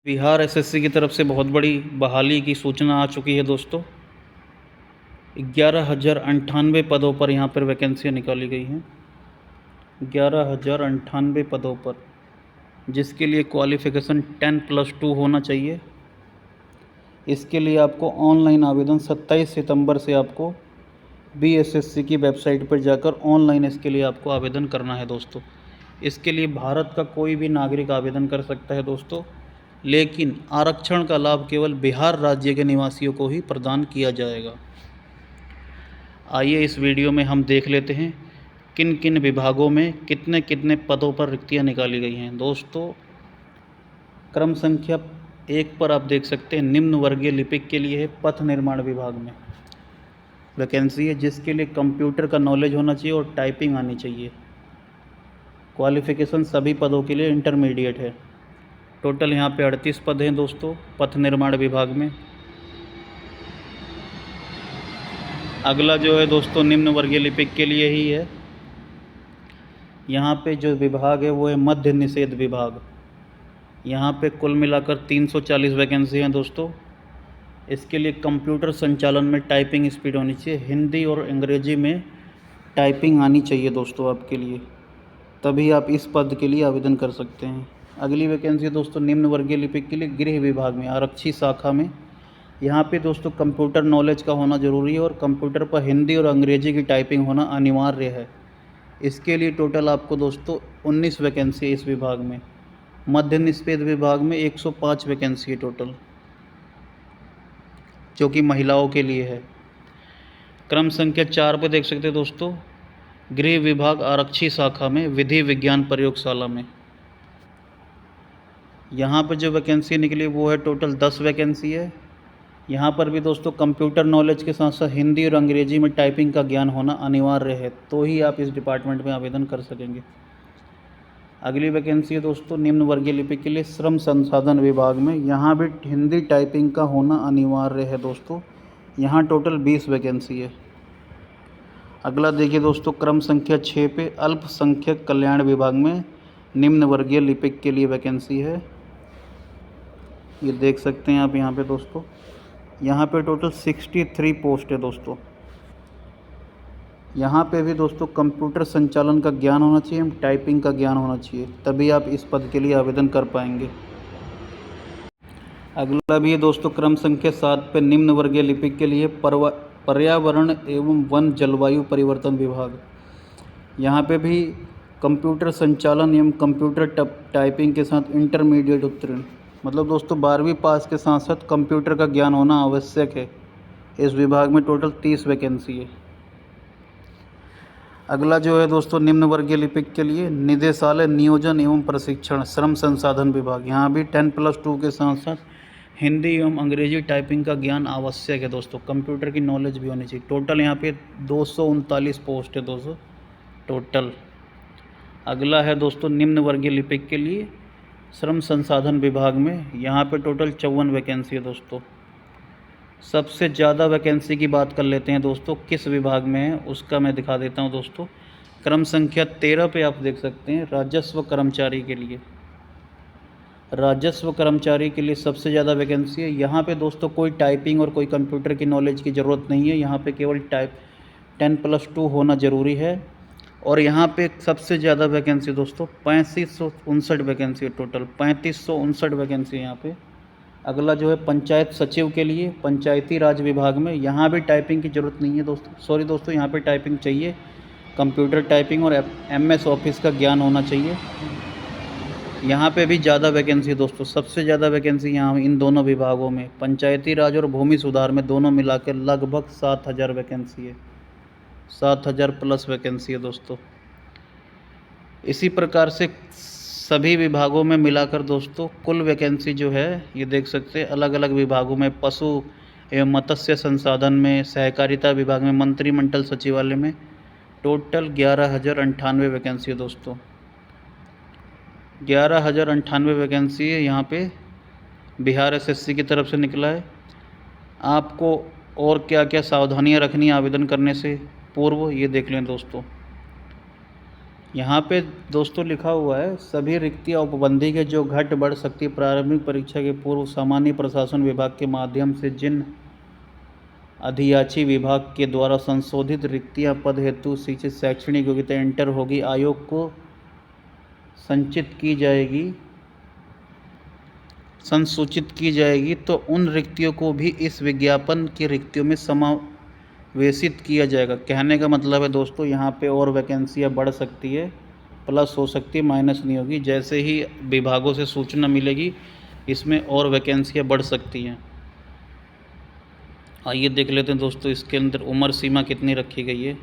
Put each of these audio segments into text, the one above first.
Bihar SSC की तरफ से बहुत बड़ी बहाली की सूचना आ चुकी है दोस्तों। 11,098 पदों पर यहाँ पर वैकेंसियाँ निकाली गई हैं। 11,098 पदों पर, जिसके लिए क्वालिफ़िकेशन 10+2 होना चाहिए। इसके लिए आपको ऑनलाइन आवेदन 27 सितंबर से आपको बीएसएससी की वेबसाइट पर जाकर ऑनलाइन इसके लिए आपको आवेदन करना है दोस्तों। इसके लिए भारत का कोई भी नागरिक आवेदन कर सकता है दोस्तों, लेकिन आरक्षण का लाभ केवल बिहार राज्य के निवासियों को ही प्रदान किया जाएगा। आइए इस वीडियो में हम देख लेते हैं किन किन विभागों में कितने कितने पदों पर रिक्तियाँ निकाली गई हैं दोस्तों। क्रम संख्या 1 पर आप देख सकते हैं निम्न वर्गीय लिपिक के लिए है पथ निर्माण विभाग में वैकेंसी है, जिसके लिए कंप्यूटर का नॉलेज होना चाहिए और टाइपिंग आनी चाहिए। क्वालिफ़िकेशन सभी पदों के लिए इंटरमीडिएट है। टोटल यहाँ पे 38 पद हैं दोस्तों पथ निर्माण विभाग में। अगला जो है दोस्तों निम्न वर्गीय लिपिक के लिए ही है। यहाँ पे जो विभाग है वो है मध्य निषेध विभाग। यहाँ पे कुल मिलाकर 340 वैकेंसी हैं दोस्तों। इसके लिए कंप्यूटर संचालन में टाइपिंग स्पीड होनी चाहिए, हिंदी और अंग्रेजी में टाइपिंग आनी चाहिए दोस्तों आपके लिए, तभी आप इस पद के लिए आवेदन कर सकते हैं। अगली वैकेंसी दोस्तों निम्न वर्गीय लिपिक के लिए गृह विभाग में आरक्षी शाखा में। यहाँ पे दोस्तों कंप्यूटर नॉलेज का होना ज़रूरी है और कंप्यूटर पर हिंदी और अंग्रेजी की टाइपिंग होना अनिवार्य है। इसके लिए टोटल आपको दोस्तों 19 वैकेंसी है इस विभाग में। मध्य निषेध विभाग में 105 वैकेंसी है टोटल, जो कि महिलाओं के लिए है। क्रम संख्या 4 पर देख सकते हैं दोस्तों गृह विभाग आरक्षी शाखा में विधि विज्ञान प्रयोगशाला में। यहाँ पर जो वैकेंसी निकली वो है टोटल 10 वैकेंसी है। यहाँ पर भी दोस्तों कंप्यूटर नॉलेज के साथ साथ हिंदी और अंग्रेजी में टाइपिंग का ज्ञान होना अनिवार्य है, तो ही आप इस डिपार्टमेंट में आवेदन कर सकेंगे। अगली वैकेंसी है दोस्तों निम्न वर्गीय लिपिक के लिए श्रम संसाधन विभाग में। यहाँ भी हिंदी टाइपिंग का होना अनिवार्य है दोस्तों। यहाँ टोटल 20 वैकेंसी है। अगला देखिए दोस्तों क्रम संख्या 6 पे अल्पसंख्यक कल्याण विभाग में निम्न वर्गीय लिपिक के लिए वैकेंसी है। ये देख सकते हैं आप यहाँ पे दोस्तों। यहाँ पे टोटल 63 पोस्ट है दोस्तों। यहाँ पे भी दोस्तों कंप्यूटर संचालन का ज्ञान होना चाहिए, टाइपिंग का ज्ञान होना चाहिए, तभी आप इस पद के लिए आवेदन कर पाएंगे। अगला भी है दोस्तों क्रम संख्या 7 पे निम्न वर्गीय लिपिक के लिए पर्यावरण एवं वन जलवायु परिवर्तन विभाग। यहाँ पे भी कंप्यूटर संचालन एवं कंप्यूटर टाइपिंग के साथ इंटरमीडिएट उत्तीर्ण, मतलब दोस्तों 12वीं पास के साथ साथ कंप्यूटर का ज्ञान होना आवश्यक है। इस विभाग में टोटल 30 वैकेंसी है। अगला जो है दोस्तों निम्न वर्गीय लिपिक के लिए निदेशालय नियोजन एवं प्रशिक्षण श्रम संसाधन विभाग। यहाँ भी 10+2 के साथ साथ हिंदी एवं अंग्रेजी टाइपिंग का ज्ञान आवश्यक है दोस्तों। कंप्यूटर की नॉलेज भी होनी चाहिए। टोटल यहाँ पे 239 पोस्ट है दोस्तों टोटल। अगला है दोस्तों निम्न वर्गीय लिपिक के लिए श्रम संसाधन विभाग में। यहाँ पे टोटल 54 वैकेंसी है दोस्तों। सबसे ज़्यादा वैकेंसी की बात कर लेते हैं दोस्तों किस विभाग में है, उसका मैं दिखा देता हूँ दोस्तों। क्रम संख्या 13 पे आप देख सकते हैं राजस्व कर्मचारी के लिए। राजस्व कर्मचारी के लिए सबसे ज़्यादा वैकेंसी है। यहाँ पे दोस्तों कोई टाइपिंग और कोई कंप्यूटर की नॉलेज की ज़रूरत नहीं है। यहाँ पे केवल 10+2 होना ज़रूरी है। और यहाँ पे सबसे ज़्यादा वैकेंसी दोस्तों 3559 वैकेंसी है टोटल। 3559 वैकेंसी है यहाँ पे। अगला जो है पंचायत सचिव के लिए पंचायती राज विभाग में। यहाँ भी टाइपिंग की ज़रूरत नहीं है दोस्तों, यहाँ पे टाइपिंग चाहिए, कंप्यूटर टाइपिंग और MS ऑफिस का ज्ञान होना चाहिए। यहाँ पे भी ज़्यादा वैकेंसी है दोस्तों। सबसे ज़्यादा वैकेंसी यहाँ इन दोनों विभागों में पंचायती राज और भूमि सुधार में दोनों मिलाकर लगभग 7000 वैकेंसी है। 7000 प्लस वैकेंसी है दोस्तों। इसी प्रकार से सभी विभागों में मिलाकर दोस्तों कुल वैकेंसी जो है ये देख सकते हैं अलग अलग विभागों में पशु एवं मत्स्य संसाधन में, सहकारिता विभाग में, मंत्रिमंडल सचिवालय में टोटल 11,098 वैकेंसी है दोस्तों। 11,098 वैकेंसी है यहाँ पे बिहार एसएससी की तरफ से निकला है। आपको और क्या क्या सावधानियाँ रखनी है आवेदन करने से पूर्व, ये देख लें दोस्तों। यहाँ पे दोस्तों लिखा हुआ है सभी रिक्तियाँ उपबंधी के जो घट बढ़ सकती है प्रारंभिक परीक्षा के पूर्व सामान्य प्रशासन विभाग के माध्यम से जिन अधियाची विभाग के द्वारा संशोधित रिक्तियाँ पद हेतु शिक्षित शैक्षणिक योग्यता इंटर होगी आयोग को संसूचित की जाएगी तो उन रिक्तियों को भी इस विज्ञापन की रिक्तियों में समावेशित किया जाएगा। कहने का मतलब है दोस्तों यहाँ पे और वैकेंसियाँ बढ़ सकती है, प्लस हो सकती है, माइनस नहीं होगी। जैसे ही विभागों से सूचना मिलेगी इसमें और वैकेंसियाँ बढ़ सकती हैं। आइए देख लेते हैं दोस्तों इसके अंदर उम्र सीमा कितनी रखी गई है।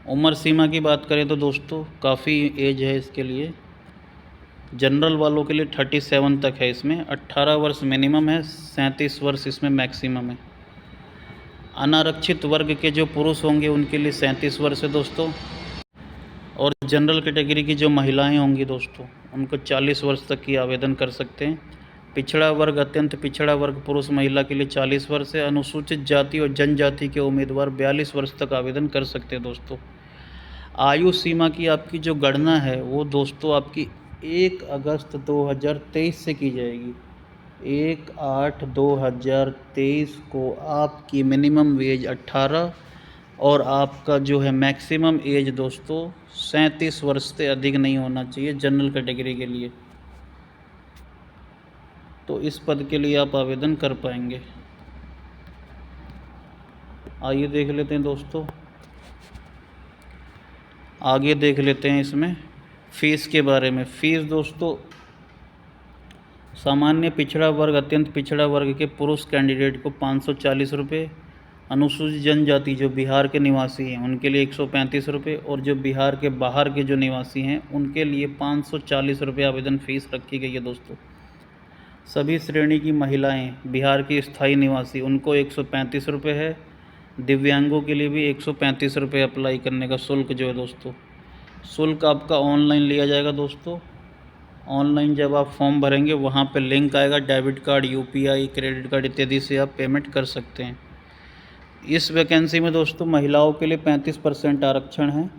उम्र सीमा की बात करें तो दोस्तों काफ़ी एज है इसके लिए। जनरल वालों के लिए 37 तक है, इसमें 18 वर्ष मिनिमम है, 37 वर्ष इसमें मैक्सिमम है। अनारक्षित वर्ग के जो पुरुष होंगे उनके लिए 37 वर्ष है दोस्तों, और जनरल कैटेगरी की जो महिलाएं होंगी दोस्तों उनको 40 वर्ष तक की आवेदन कर सकते हैं। पिछड़ा वर्ग, अत्यंत पिछड़ा वर्ग पुरुष महिला के लिए 40 वर्ष है। अनुसूचित जाति और जनजाति के उम्मीदवार 42 वर्ष तक आवेदन कर सकते हैं दोस्तों। आयु सीमा की आपकी जो गणना है वो दोस्तों आपकी 1 अगस्त 2023 से की जाएगी। 1/8/2023 को आपकी मिनिमम एज 18 और आपका जो है मैक्सिमम एज दोस्तों 37 वर्ष से अधिक नहीं होना चाहिए जनरल कैटेगरी के लिए। तो इस पद के लिए आप आवेदन कर पाएंगे। आइए देख लेते हैं दोस्तों, आगे देख लेते हैं इसमें फ़ीस के बारे में। फ़ीस दोस्तों सामान्य पिछड़ा वर्ग, अत्यंत पिछड़ा वर्ग के पुरुष कैंडिडेट को 540 रुपये, अनुसूचित जनजाति जो बिहार के निवासी हैं उनके लिए 135 रुपये, और जो बिहार के बाहर के जो निवासी हैं उनके लिए 540 रुपये आवेदन फ़ीस रखी गई है दोस्तों। सभी श्रेणी की महिलाएं बिहार की स्थायी निवासी उनको 135 रुपये है। दिव्यांगों के लिए भी 135 रुपये अप्लाई करने का शुल्क जो है दोस्तों, शुल्क आपका ऑनलाइन लिया जाएगा दोस्तों। ऑनलाइन जब आप फॉर्म भरेंगे वहाँ पे लिंक आएगा, debit card, UPI, credit card इत्यादि से आप पेमेंट कर सकते हैं। इस वैकेंसी में दोस्तों महिलाओं के लिए 35% आरक्षण है,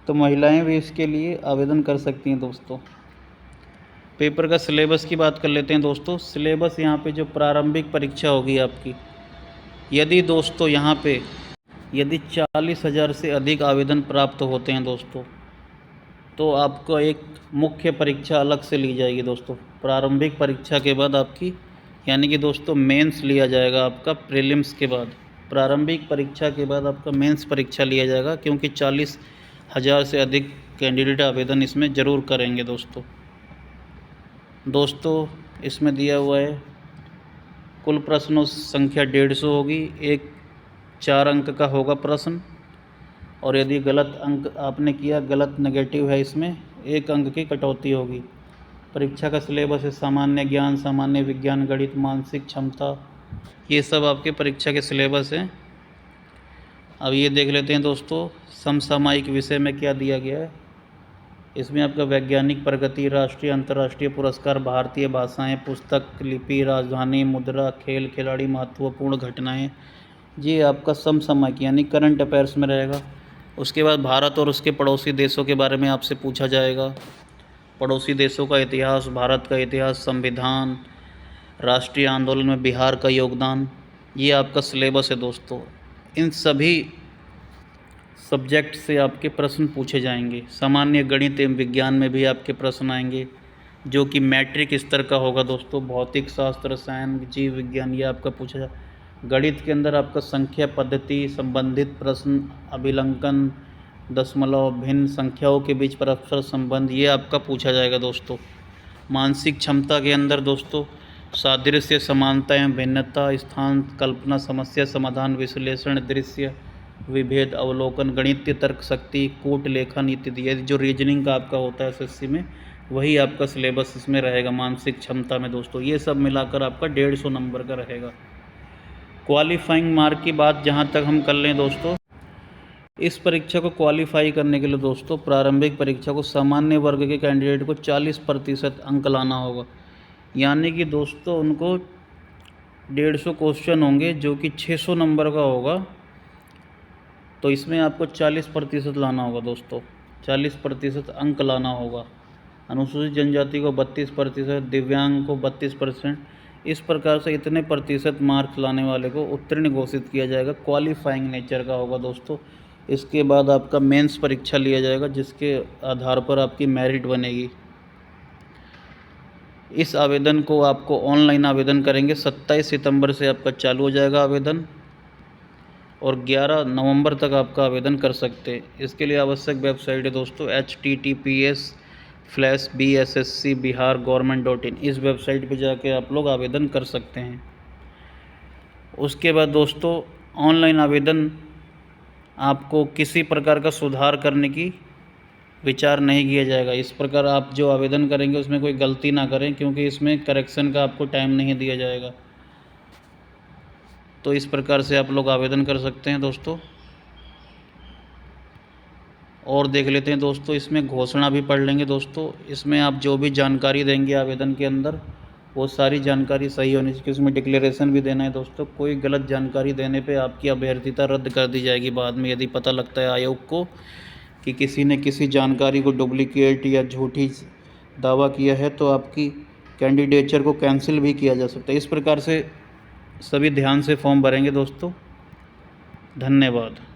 तो महिलाएं भी इसके लिए आवेदन कर सकती हैं दोस्तों। पेपर का सिलेबस की बात कर लेते हैं दोस्तों। सिलेबस यहाँ पे जो प्रारंभिक परीक्षा होगी आपकी, यदि दोस्तों यहाँ पे यदि 40,000 से अधिक आवेदन प्राप्त होते हैं दोस्तों तो आपको एक मुख्य परीक्षा अलग से ली जाएगी दोस्तों। प्रारंभिक परीक्षा के बाद आपकी यानी कि दोस्तों मेंस लिया जाएगा आपका प्रीलिम्स के बाद। प्रारंभिक परीक्षा के बाद आपका मेंस परीक्षा लिया जाएगा, क्योंकि 40,000 से अधिक कैंडिडेट आवेदन इसमें ज़रूर करेंगे दोस्तों। इसमें दिया हुआ है कुल प्रश्नों संख्या 150 होगी, एक 4 अंक का होगा प्रश्न, और यदि गलत अंक आपने किया, गलत नेगेटिव है, इसमें 1 अंक की कटौती होगी। परीक्षा का सिलेबस है सामान्य ज्ञान, सामान्य विज्ञान, गणित, मानसिक क्षमता, ये सब आपके परीक्षा के सिलेबस हैं। अब ये देख लेते हैं दोस्तों समसामयिक विषय में क्या दिया गया है। इसमें आपका वैज्ञानिक प्रगति, राष्ट्रीय अंतर्राष्ट्रीय पुरस्कार, भारतीय भाषाएं, पुस्तक, लिपि, राजधानी, मुद्रा, खेल, खिलाड़ी, महत्वपूर्ण घटनाएं, ये आपका समसामयिक यानी करंट अफेयर्स में रहेगा। उसके बाद भारत और उसके पड़ोसी देशों के बारे में आपसे पूछा जाएगा। पड़ोसी देशों का इतिहास, भारत का इतिहास, संविधान, राष्ट्रीय आंदोलन में बिहार का योगदान, ये आपका सिलेबस है दोस्तों। इन सभी सब्जेक्ट से आपके प्रश्न पूछे जाएंगे। सामान्य गणित एवं विज्ञान में भी आपके प्रश्न आएंगे जो कि मैट्रिक स्तर का होगा दोस्तों। भौतिक शास्त्र, रसायन, जीव विज्ञान, ये आपका पूछा जाए। गणित के अंदर आपका संख्या पद्धति संबंधित प्रश्न, अभिलंकन, दशमलव, भिन्न संख्याओं के बीच परस्पर संबंध, ये आपका पूछा जाएगा दोस्तों। मानसिक क्षमता के अंदर दोस्तों सादृश्य, समानता एवं भिन्नता, स्थान कल्पना, समस्या समाधान, विश्लेषण, दृश्य, विभेद, अवलोकन, गणितीय तर्क शक्ति, कूट लेखन इत्यादि, जो रीजनिंग का आपका होता है एसएससी में, वही आपका सिलेबस इसमें रहेगा मानसिक क्षमता में दोस्तों। ये सब मिलाकर आपका 150 नंबर का रहेगा। क्वालिफाइंग मार्क की बात जहाँ तक हम कर लें दोस्तों, इस परीक्षा को क्वालिफाई करने के लिए दोस्तों प्रारंभिक परीक्षा को सामान्य वर्ग के कैंडिडेट को 40% अंक लाना होगा। यानी कि दोस्तों उनको 150 क्वेश्चन होंगे जो कि 600 नंबर का होगा। तो इसमें आपको 40% लाना होगा दोस्तों, 40% अंक लाना होगा। अनुसूचित जनजाति को 32%, दिव्यांग को 32%, इस प्रकार से इतने प्रतिशत मार्क्स लाने वाले को उत्तीर्ण घोषित किया जाएगा। क्वालिफाइंग नेचर का होगा दोस्तों। इसके बाद आपका मेंस परीक्षा लिया जाएगा, जिसके आधार पर आपकी मेरिट बनेगी। इस आवेदन को आपको ऑनलाइन आवेदन करेंगे, 27 सितंबर से आपका चालू हो जाएगा आवेदन, और 11 नवंबर तक आपका आवेदन कर सकते हैं। इसके लिए आवश्यक वेबसाइट है दोस्तों https://bsscbihargovernment.in। इस वेबसाइट पे जाके आप लोग आवेदन कर सकते हैं। उसके बाद दोस्तों ऑनलाइन आवेदन आपको किसी प्रकार का सुधार करने की विचार नहीं किया जाएगा। इस प्रकार आप जो आवेदन करेंगे उसमें कोई गलती ना करें, क्योंकि इसमें करेक्शन का आपको टाइम नहीं दिया जाएगा। तो इस प्रकार से आप लोग आवेदन कर सकते हैं दोस्तों। और देख लेते हैं दोस्तों, इसमें घोषणा भी पढ़ लेंगे दोस्तों। इसमें आप जो भी जानकारी देंगे आवेदन के अंदर, वो सारी जानकारी सही होनी चाहिए। इसमें डिक्लेरेशन भी देना है दोस्तों। कोई गलत जानकारी देने पे आपकी अभ्यर्थिता रद्द कर दी जाएगी बाद में, यदि पता लगता है आयोग को कि किसी ने किसी जानकारी को डुप्लीकेट या झूठी दावा किया है, तो आपकी कैंडिडेचर को कैंसिल भी किया जा सकता है। इस प्रकार से सभी ध्यान से फॉर्म भरेंगे दोस्तों। धन्यवाद।